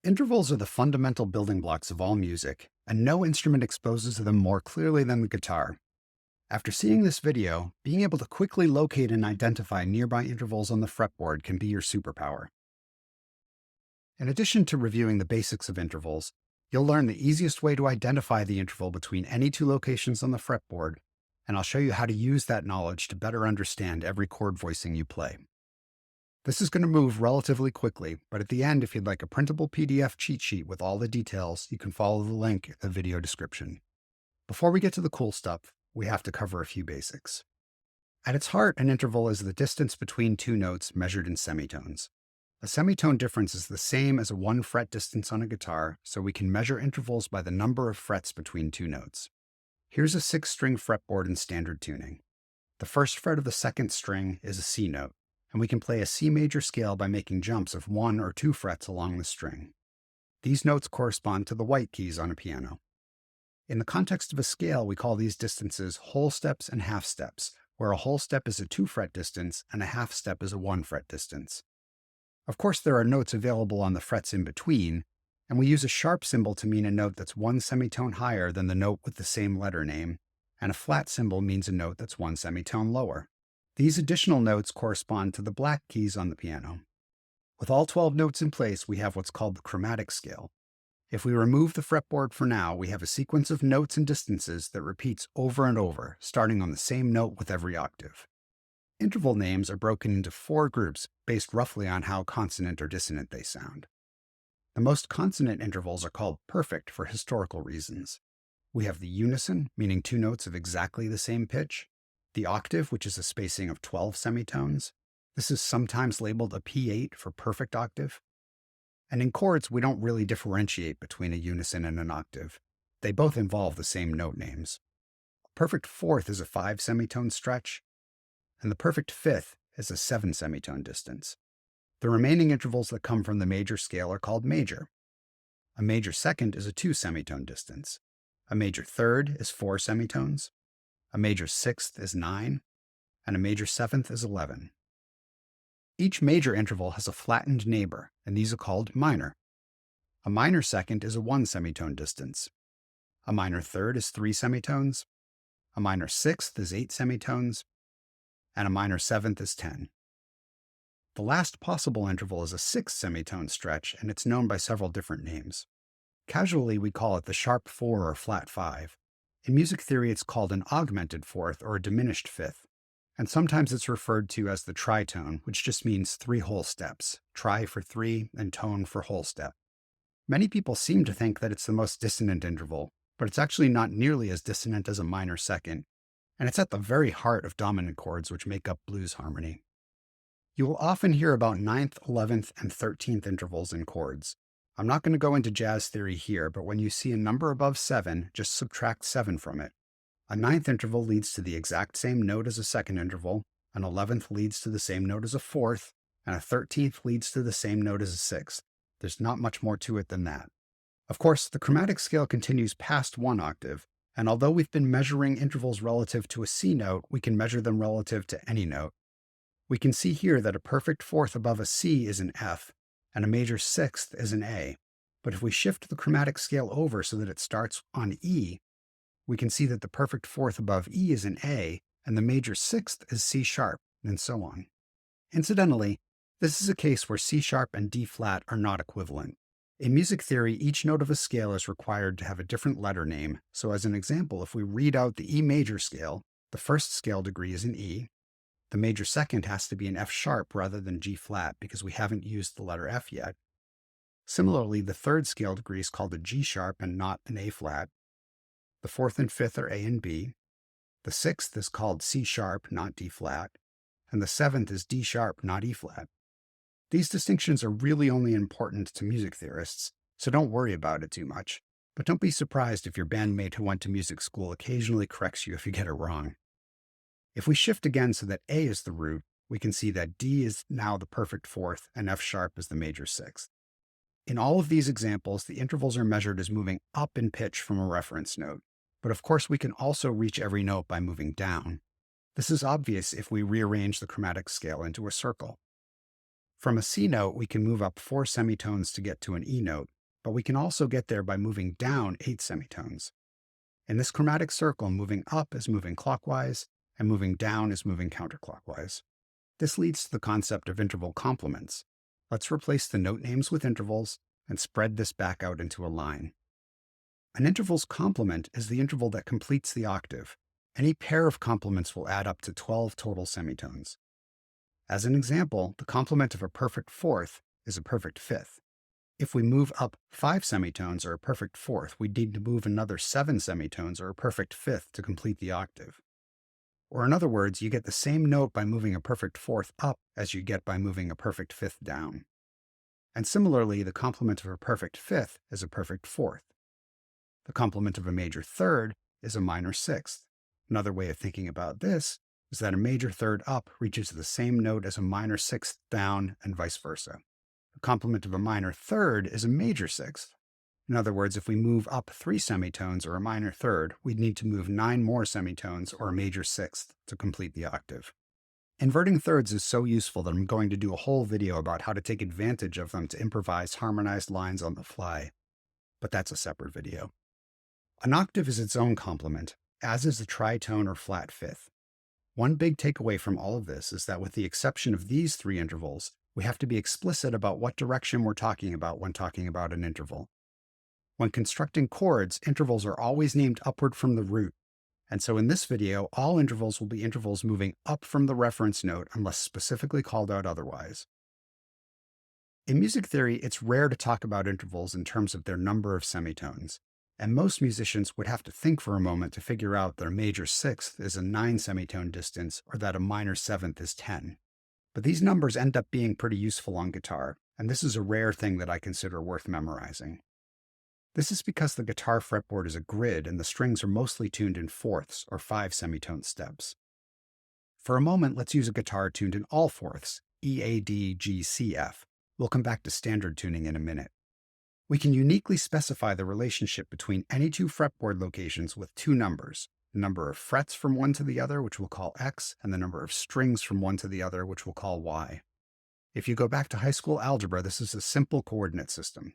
Intervals are the fundamental building blocks of all music, and no instrument exposes them more clearly than the guitar. After seeing this video, being able to quickly locate and identify nearby intervals on the fretboard can be your superpower. In addition to reviewing the basics of intervals, you'll learn the easiest way to identify the interval between any two locations on the fretboard, and I'll show you how to use that knowledge to better understand every chord voicing you play. This is going to move relatively quickly, but at the end, if you'd like a printable PDF cheat sheet with all the details, you can follow the link in the video description. Before we get to the cool stuff, we have to cover a few basics. At its heart, an interval is the distance between two notes measured in semitones. A semitone difference is the same as a one fret distance on a guitar, so we can measure intervals by the number of frets between two notes. Here's a 6-string fretboard in standard tuning. The first fret of the second string is a C note, and we can play a C major scale by making jumps of 1 or 2 frets along the string. These notes correspond to the white keys on a piano. In the context of a scale, we call these distances whole steps and half steps, where a whole step is a 2-fret distance and a half step is a 1-fret distance. Of course, there are notes available on the frets in between, and we use a sharp symbol to mean a note that's 1 semitone higher than the note with the same letter name, and a flat symbol means a note that's 1 semitone lower. These additional notes correspond to the black keys on the piano. With all 12 notes in place, we have what's called the chromatic scale. If we remove the fretboard for now, we have a sequence of notes and distances that repeats over and over, starting on the same note with every octave. Interval names are broken into 4 groups based roughly on how consonant or dissonant they sound. The most consonant intervals are called perfect for historical reasons. We have the unison, meaning 2 notes of exactly the same pitch, the octave, which is a spacing of 12 semitones. This is sometimes labeled a P8 for perfect octave. And in chords, we don't really differentiate between a unison and an octave. They both involve the same note names. A perfect fourth is a 5 semitone stretch, and the perfect fifth is a 7 semitone distance. The remaining intervals that come from the major scale are called major. A major second is a 2 semitone distance. A major third is 4 semitones. A major sixth is 9, and a major seventh is 11. Each major interval has a flattened neighbor, and these are called minor. A minor second is a 1 semitone distance. A minor third is 3 semitones. A minor sixth is 8 semitones, and a minor seventh is 10. The last possible interval is a 6 semitone stretch, and it's known by several different names. Casually, we call it the sharp 4 or flat 5. In music theory, it's called an augmented fourth or a diminished fifth, and sometimes it's referred to as the tritone, which just means 3 whole steps, tri for 3 and tone for whole step. Many people seem to think that it's the most dissonant interval, but it's actually not nearly as dissonant as a minor second, and it's at the very heart of dominant chords which make up blues harmony. You will often hear about 9th, 11th, and 13th intervals in chords. I'm not going to go into jazz theory here, but when you see a number above 7, just subtract 7 from it. A 9th interval leads to the exact same note as a second interval, an 11th leads to the same note as a 4th, and a 13th leads to the same note as a 6th. There's not much more to it than that. Of course, the chromatic scale continues past 1 octave, and although we've been measuring intervals relative to a C note, we can measure them relative to any note. We can see here that a perfect fourth above a C is an F, and a major sixth is an A. But if we shift the chromatic scale over so that it starts on E, we can see that the perfect fourth above E is an A, and the major sixth is C sharp, and so on. Incidentally, this is a case where C sharp and D flat are not equivalent. In music theory, each note of a scale is required to have a different letter name, so as an example, if we read out the E major scale, the first scale degree is an E. The major second has to be an F sharp rather than G flat because we haven't used the letter F yet. Similarly, the third scale degree is called a G sharp and not an A flat. The fourth and fifth are A and B. The sixth is called C sharp, not D flat. And the seventh is D sharp, not E flat. These distinctions are really only important to music theorists, so don't worry about it too much. But don't be surprised if your bandmate who went to music school occasionally corrects you if you get it wrong. If we shift again so that A is the root, we can see that D is now the perfect fourth and F sharp is the major sixth. In all of these examples, the intervals are measured as moving up in pitch from a reference note, but of course we can also reach every note by moving down. This is obvious if we rearrange the chromatic scale into a circle. From a C note, we can move up 4 semitones to get to an E note, but we can also get there by moving down 8 semitones. In this chromatic circle, moving up is moving clockwise, and moving down is moving counterclockwise. This leads to the concept of interval complements. Let's replace the note names with intervals and spread this back out into a line. An interval's complement is the interval that completes the octave. Any pair of complements will add up to 12 total semitones. As an example, the complement of a perfect fourth is a perfect fifth. If we move up 5 semitones or a perfect fourth, we'd need to move another 7 semitones or a perfect fifth to complete the octave. Or in other words, you get the same note by moving a perfect fourth up as you get by moving a perfect fifth down. And similarly, the complement of a perfect fifth is a perfect fourth. The complement of a major third is a minor sixth. Another way of thinking about this is that a major third up reaches the same note as a minor sixth down and vice versa. The complement of a minor third is a major sixth. In other words, if we move up 3 semitones or a minor third, we'd need to move 9 more semitones or a major sixth to complete the octave. Inverting thirds is so useful that I'm going to do a whole video about how to take advantage of them to improvise harmonized lines on the fly, but that's a separate video. An octave is its own complement, as is a tritone or flat fifth. One big takeaway from all of this is that with the exception of these 3 intervals, we have to be explicit about what direction we're talking about when talking about an interval. When constructing chords, intervals are always named upward from the root, and so in this video, all intervals will be intervals moving up from the reference note unless specifically called out otherwise. In music theory, it's rare to talk about intervals in terms of their number of semitones, and most musicians would have to think for a moment to figure out that a major sixth is a 9 semitone distance or that a minor seventh is 10. But these numbers end up being pretty useful on guitar, and this is a rare thing that I consider worth memorizing. This is because the guitar fretboard is a grid and the strings are mostly tuned in fourths or 5 semitone steps. For a moment, let's use a guitar tuned in all fourths, E, A, D, G, C, F. We'll come back to standard tuning in a minute. We can uniquely specify the relationship between any 2 fretboard locations with 2 numbers, the number of frets from one to the other, which we'll call X, and the number of strings from one to the other, which we'll call Y. If you go back to high school algebra, this is a simple coordinate system.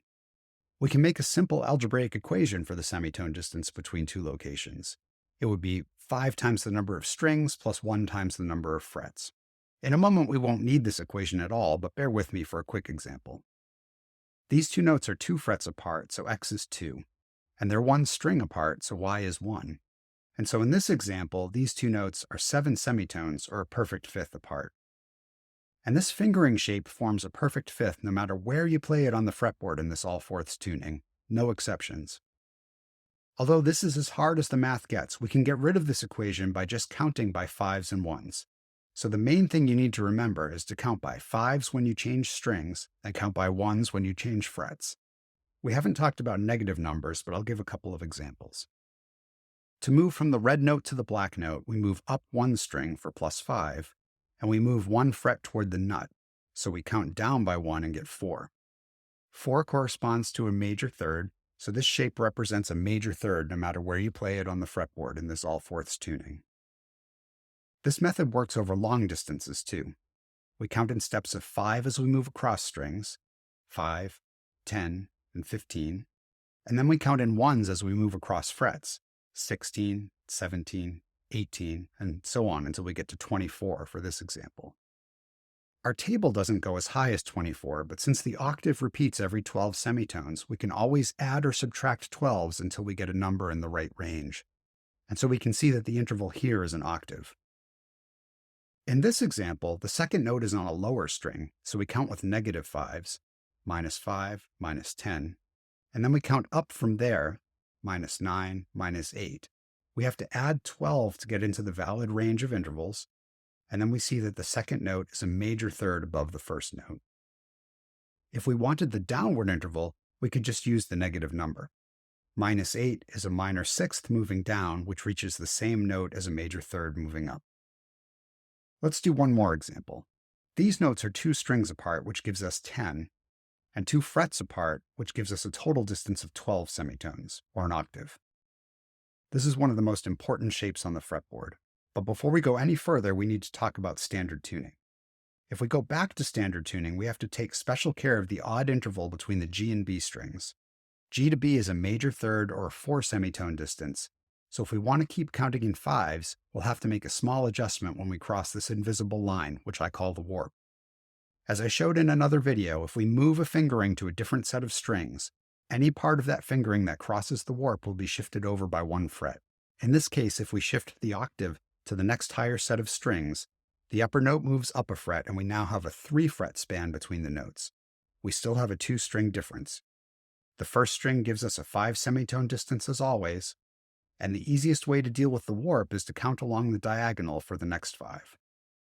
We can make a simple algebraic equation for the semitone distance between 2 locations. It would be 5 times the number of strings plus 1 times the number of frets. In a moment, we won't need this equation at all, but bear with me for a quick example. These 2 notes are 2 frets apart, so X is 2, and they're 1 string apart, so Y is 1. And so in this example, these 2 notes are 7 semitones, or a perfect fifth apart. And this fingering shape forms a perfect fifth no matter where you play it on the fretboard in this all-fourths tuning, no exceptions. Although this is as hard as the math gets, we can get rid of this equation by just counting by 5s and 1s. So the main thing you need to remember is to count by 5s when you change strings and count by 1s when you change frets. We haven't talked about negative numbers, but I'll give a couple of examples. To move from the red note to the black note, we move up 1 string for +5, and we move 1 fret toward the nut, so we count down by 1 and get 4. 4 corresponds to a major third, so this shape represents a major third no matter where you play it on the fretboard in this all-fourths tuning. This method works over long distances too. We count in steps of 5 as we move across strings, 5, 10, and 15, and then we count in 1s as we move across frets, 16, 17, 18, and so on until we get to 24 for this example. Our table doesn't go as high as 24, but since the octave repeats every 12 semitones, we can always add or subtract 12s until we get a number in the right range. And so we can see that the interval here is an octave. In this example, the second note is on a lower string, so we count with negative 5s, -5, -10, and then we count up from there, -9, -8. We have to add 12 to get into the valid range of intervals, and then we see that the second note is a major third above the first note. If we wanted the downward interval, we could just use the negative number. -8 is a minor sixth moving down, which reaches the same note as a major third moving up. Let's do one more example. These notes are 2 strings apart, which gives us 10, and 2 frets apart, which gives us a total distance of 12 semitones, or an octave. This is one of the most important shapes on the fretboard, but before we go any further, we need to talk about standard tuning. If we go back to standard tuning, we have to take special care of the odd interval between the G and B strings. G to B is a major third or a 4 semitone distance, so if we want to keep counting in fives, we'll have to make a small adjustment when we cross this invisible line, which I call the warp. As I showed in another video, if we move a fingering to a different set of strings, any part of that fingering that crosses the warp will be shifted over by 1 fret. In this case, if we shift the octave to the next higher set of strings, the upper note moves up a fret and we now have a 3-fret span between the notes. We still have a 2-string difference. The first string gives us a 5 semitone distance as always, and the easiest way to deal with the warp is to count along the diagonal for the next 5.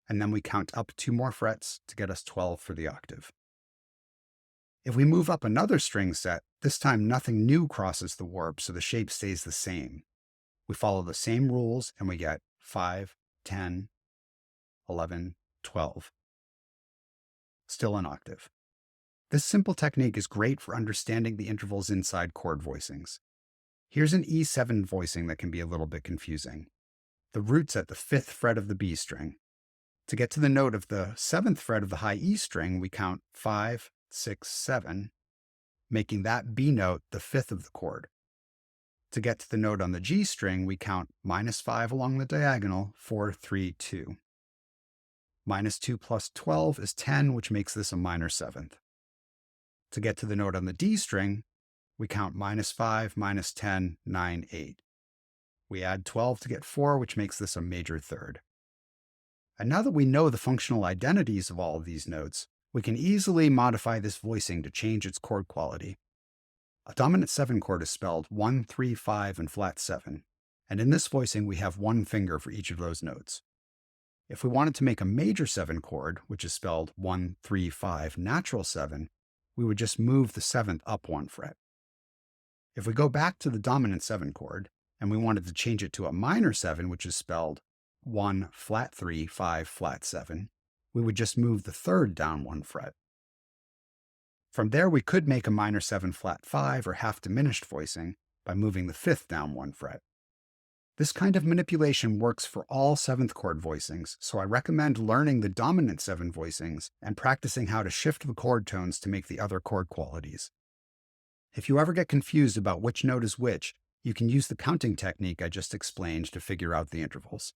And then we count up 2 more frets to get us 12 for the octave. If we move up another string set, this time nothing new crosses the warp, so the shape stays the same. We follow the same rules and we get 5, 10, 11, 12. Still an octave. This simple technique is great for understanding the intervals inside chord voicings. Here's an E7 voicing that can be a little bit confusing. The root's at the 5th fret of the B string. To get to the note of the 7th fret of the high E string, we count 5, 6, 7, making that B note the 5th of the chord. To get to the note on the G string, we count -5 along the diagonal, 4, 3, 2. -2 plus 12 is 10, which makes this a minor 7th. To get to the note on the D string, we count -5, -10, 9, 8. We add 12 to get 4, which makes this a major third. And now that we know the functional identities of all of these notes, we can easily modify this voicing to change its chord quality. A dominant 7 chord is spelled 1, 3, 5, and flat 7, and in this voicing we have 1 finger for each of those notes. If we wanted to make a major 7 chord, which is spelled 1, 3, 5, natural 7, we would just move the 7th up 1 fret. If we go back to the dominant 7 chord, and we wanted to change it to a minor 7, which is spelled 1, flat 3, 5, flat 7, we would just move the 3rd down 1 fret. From there, we could make a minor 7 flat 5 or half diminished voicing by moving the 5th down 1 fret. This kind of manipulation works for all 7th chord voicings, so I recommend learning the dominant 7 voicings and practicing how to shift the chord tones to make the other chord qualities. If you ever get confused about which note is which, you can use the counting technique I just explained to figure out the intervals.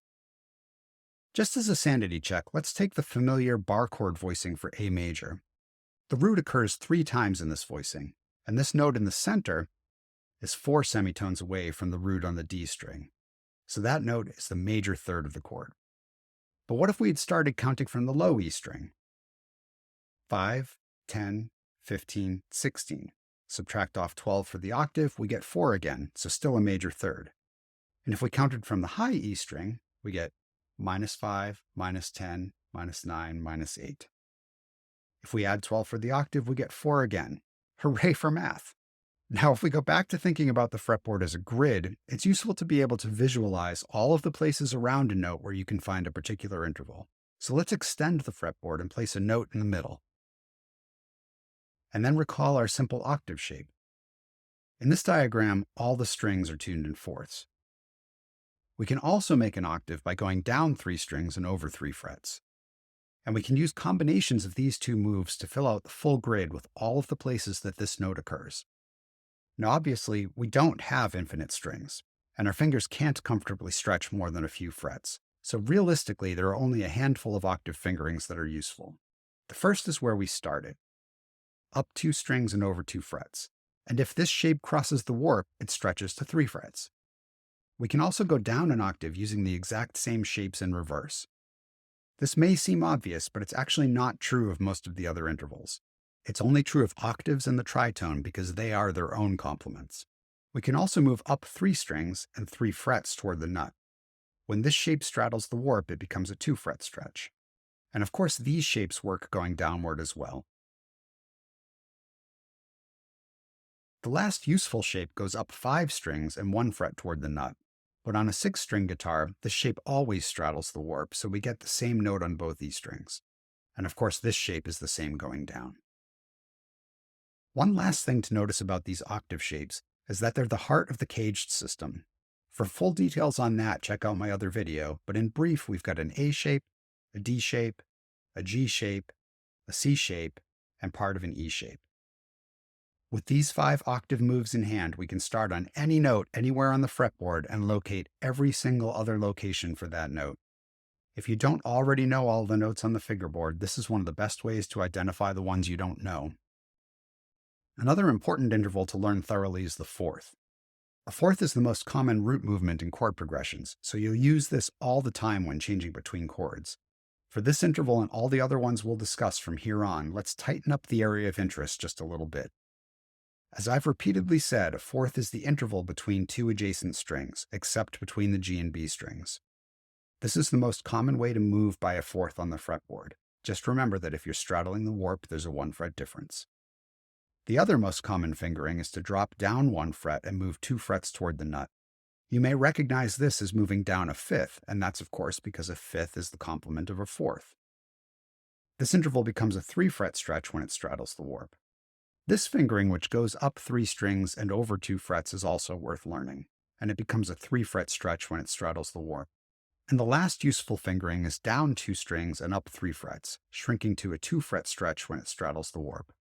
Just as a sanity check, let's take the familiar bar chord voicing for A major. The root occurs 3 times in this voicing, and this note in the center is 4 semitones away from the root on the D string. So that note is the major third of the chord. But what if we had started counting from the low E string? 5, 10, 15, 16. Subtract off 12 for the octave, we get 4 again, so still a major third. And if we counted from the high E string, we get -5, -10, -9, -8. If we add 12 for the octave, we get 4 again. Hooray for math! Now, if we go back to thinking about the fretboard as a grid, it's useful to be able to visualize all of the places around a note where you can find a particular interval. So let's extend the fretboard and place a note in the middle. And then recall our simple octave shape. In this diagram, all the strings are tuned in fourths. We can also make an octave by going down 3 strings and over 3 frets. And we can use combinations of these 2 moves to fill out the full grid with all of the places that this note occurs. Now, obviously, we don't have infinite strings, and our fingers can't comfortably stretch more than a few frets. So realistically, there are only a handful of octave fingerings that are useful. The first is where we started, up 2 strings and over 2 frets. And if this shape crosses the warp, it stretches to 3 frets. We can also go down an octave using the exact same shapes in reverse. This may seem obvious, but it's actually not true of most of the other intervals. It's only true of octaves and the tritone because they are their own complements. We can also move up 3 strings and 3 frets toward the nut. When this shape straddles the warp, it becomes a 2-fret stretch. And of course, these shapes work going downward as well. The last useful shape goes up 5 strings and 1 fret toward the nut. But on a 6-string guitar, this shape always straddles the warp, so we get the same note on both these strings. And of course, this shape is the same going down. One last thing to notice about these octave shapes is that they're the heart of the caged system. For full details on that, check out my other video, but in brief, we've got an A shape, a D shape, a G shape, a C shape, and part of an E shape. With these 5 octave moves in hand, we can start on any note anywhere on the fretboard and locate every single other location for that note. If you don't already know all the notes on the fingerboard, this is one of the best ways to identify the ones you don't know. Another important interval to learn thoroughly is the fourth. A fourth is the most common root movement in chord progressions, so you'll use this all the time when changing between chords. For this interval and all the other ones we'll discuss from here on, let's tighten up the area of interest just a little bit. As I've repeatedly said, a fourth is the interval between 2 adjacent strings, except between the G and B strings. This is the most common way to move by a fourth on the fretboard. Just remember that if you're straddling the warp, there's a 1 fret difference. The other most common fingering is to drop down 1 fret and move 2 frets toward the nut. You may recognize this as moving down a fifth, and that's of course because a fifth is the complement of a fourth. This interval becomes a 3 fret stretch when it straddles the warp. This fingering, which goes up 3 strings and over 2 frets, is also worth learning, and it becomes a 3 fret stretch when it straddles the warp. And the last useful fingering is down 2 strings and up 3 frets, shrinking to a 2 fret stretch when it straddles the warp.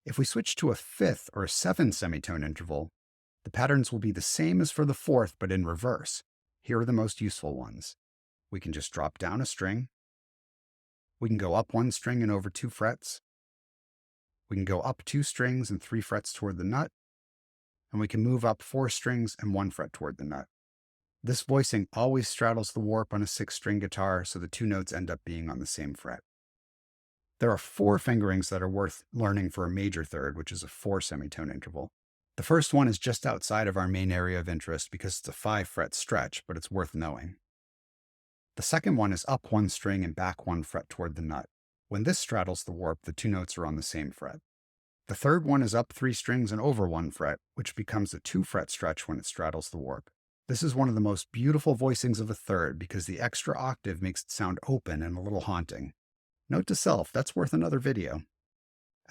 If we switch to a 5th or a 7 semitone interval, the patterns will be the same as for the 4th, but in reverse. Here are the most useful ones. We can just drop down a string. We can go up 1 string and over 2 frets. We can go up 2 strings and 3 frets toward the nut. And we can move up 4 strings and 1 fret toward the nut. This voicing always straddles the warp on a 6-string guitar, so the 2 notes end up being on the same fret. There are 4 fingerings that are worth learning for a major third, which is a 4 semitone interval. The first one is just outside of our main area of interest because it's a 5 fret stretch, but it's worth knowing. The second one is up 1 string and back 1 fret toward the nut. When this straddles the warp, the 2 notes are on the same fret. The third one is up 3 strings and over 1 fret, which becomes a 2 fret stretch when it straddles the warp. This is one of the most beautiful voicings of a third because the extra octave makes it sound open and a little haunting. Note to self, that's worth another video.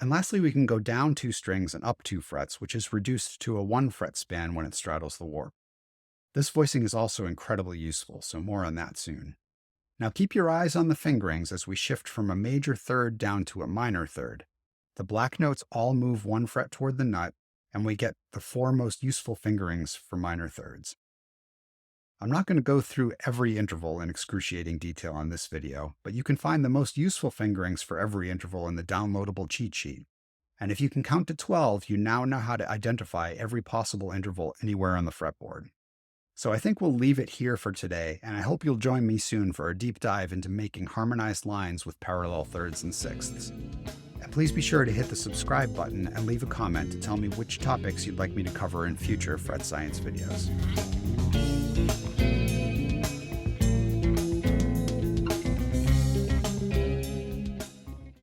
And lastly, we can go down 2 strings and up 2 frets, which is reduced to a 1 fret span when it straddles the warp. This voicing is also incredibly useful, so more on that soon. Now keep your eyes on the fingerings as we shift from a major third down to a minor third. The black notes all move 1 fret toward the nut, and we get the 4 most useful fingerings for minor thirds. I'm not going to go through every interval in excruciating detail on this video, but you can find the most useful fingerings for every interval in the downloadable cheat sheet. And if you can count to 12, you now know how to identify every possible interval anywhere on the fretboard. So I think we'll leave it here for today, and I hope you'll join me soon for a deep dive into making harmonized lines with parallel thirds and sixths. And please be sure to hit the subscribe button and leave a comment to tell me which topics you'd like me to cover in future Fret Science videos.